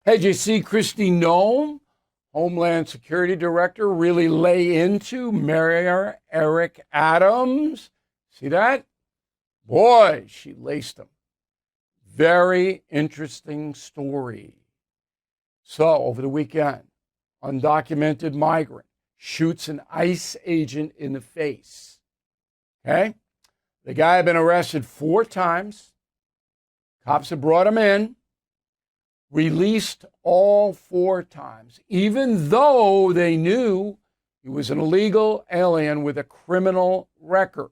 Hey, did you see Kristi Noem, Homeland Security Director, really lay into Mayor Eric Adams? See that? Boy, she laced him. Very interesting story. So, over the weekend, undocumented migrant shoots an ICE agent in the face. Okay? The guy had been arrested 4 times. Cops had brought him in. Released all 4 times, even though they knew he was an illegal alien with a criminal record.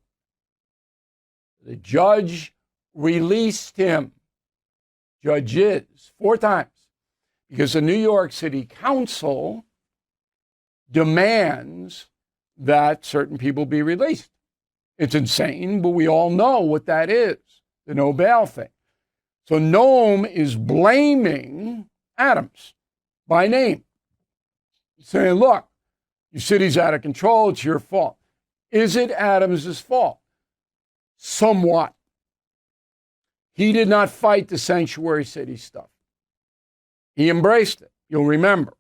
The judge released him, judges, 4 times, because the New York City Council demands that certain people be released. It's insane, but we all know what that is, the no bail thing. So Noem is blaming Adams by name, saying, look, your city's out of control. It's your fault. Is it Adams's fault? Somewhat. He did not fight the sanctuary city stuff. He embraced it. You'll remember.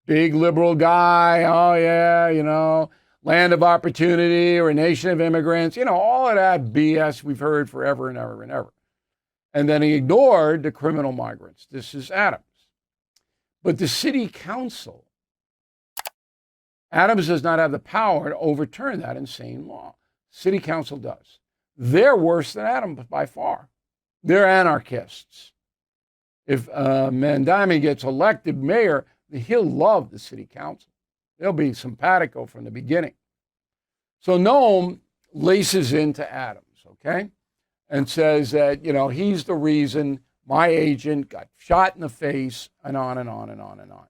Big liberal guy. Oh, yeah, land of opportunity or a nation of immigrants. All of that BS we've heard forever and ever and ever. And then he ignored the criminal migrants. This is Adams. But the city council, Adams does not have the power to overturn that insane law. City council does. They're worse than Adams by far. They're anarchists. If Mandami gets elected mayor, he'll love the city council. They'll be simpatico from the beginning. So Noem laces into Adams, okay? And says that, he's the reason my agent got shot in the face, and on and on and on and on.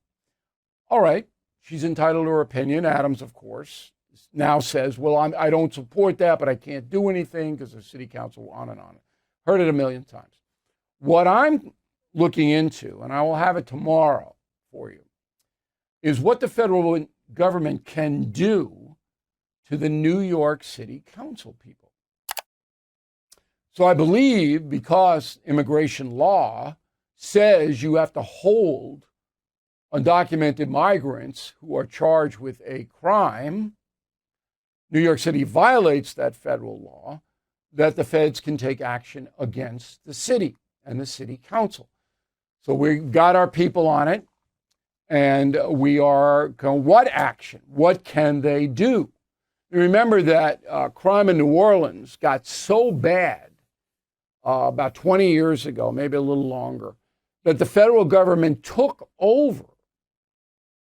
All right, she's entitled to her opinion. Adams, of course, now says, well, I don't support that, but I can't do anything because the city council, on and on. Heard it a million times. What I'm looking into, and I will have it tomorrow for you, is what the federal government can do to the New York City Council people. So I believe because immigration law says you have to hold undocumented migrants who are charged with a crime, New York City violates that federal law, that the feds can take action against the city and the city council. So we've got our people on it, and we are going, what action? What can they do? You remember that crime in New Orleans got so bad about 20 years ago, maybe a little longer, that the federal government took over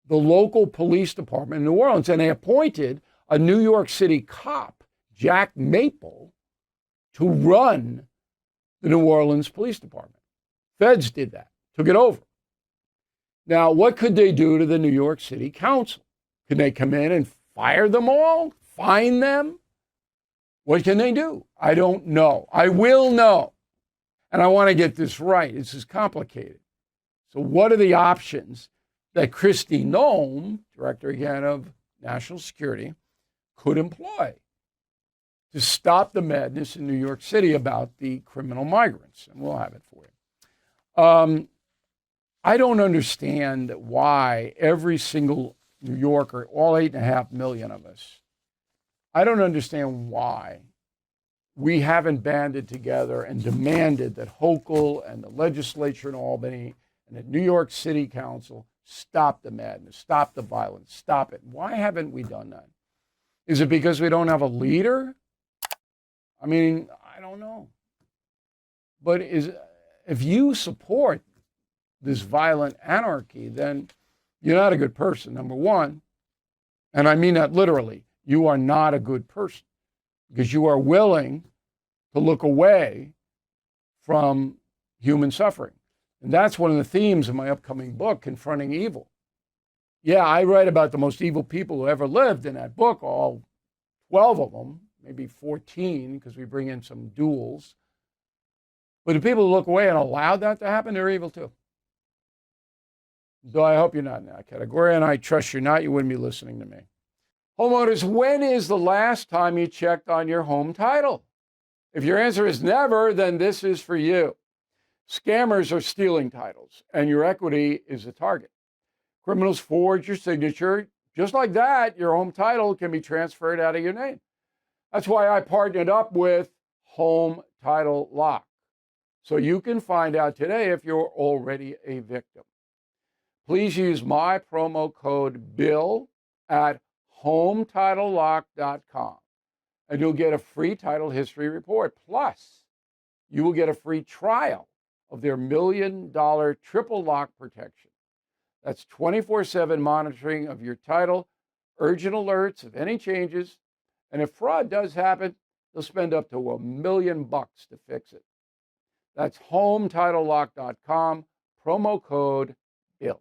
the local police department in New Orleans, and they appointed a New York City cop, Jack Maple, to run the New Orleans Police Department. Feds did that, took it over. Now, what could they do to the New York City Council? Could they come in and fire them all, fine them? What can they do? I don't know. I will know. And I want to get this right. This is complicated. So what are the options that Kristi Noem, Director again of National Security, could employ to stop the madness in New York City about the criminal migrants? And we'll have it for you. I don't understand why every single New Yorker, all 8.5 million of us, I don't understand why we haven't banded together and demanded that Hochul and the legislature in Albany and the New York City Council stop the madness, stop the violence, stop it. Why haven't we done that? Is it because we don't have a leader? I mean, I don't know. But if you support this violent anarchy, then you're not a good person, number one. And I mean that literally. You are not a good person because you are willing to look away from human suffering. And that's one of the themes of my upcoming book, Confronting Evil. Yeah, I write about the most evil people who ever lived in that book, all 12 of them, maybe 14, because we bring in some duels. But the people who look away and allow that to happen, they're evil too. Though I hope you're not in that category, and I trust you're not, you wouldn't be listening to me. Homeowners, when is the last time you checked on your home title? If your answer is never, then this is for you. Scammers are stealing titles, and your equity is a target. Criminals forge your signature. Just like that, your home title can be transferred out of your name. That's why I partnered up with Home Title Lock, so you can find out today if you're already a victim. Please use my promo code BILL at HometitleLock.com, and you'll get a free title history report. Plus, you will get a free trial of their $1 million triple lock protection. That's 24/7 monitoring of your title, urgent alerts of any changes, and if fraud does happen, they'll spend up to $1 million to fix it. That's HometitleLock.com, promo code BILL.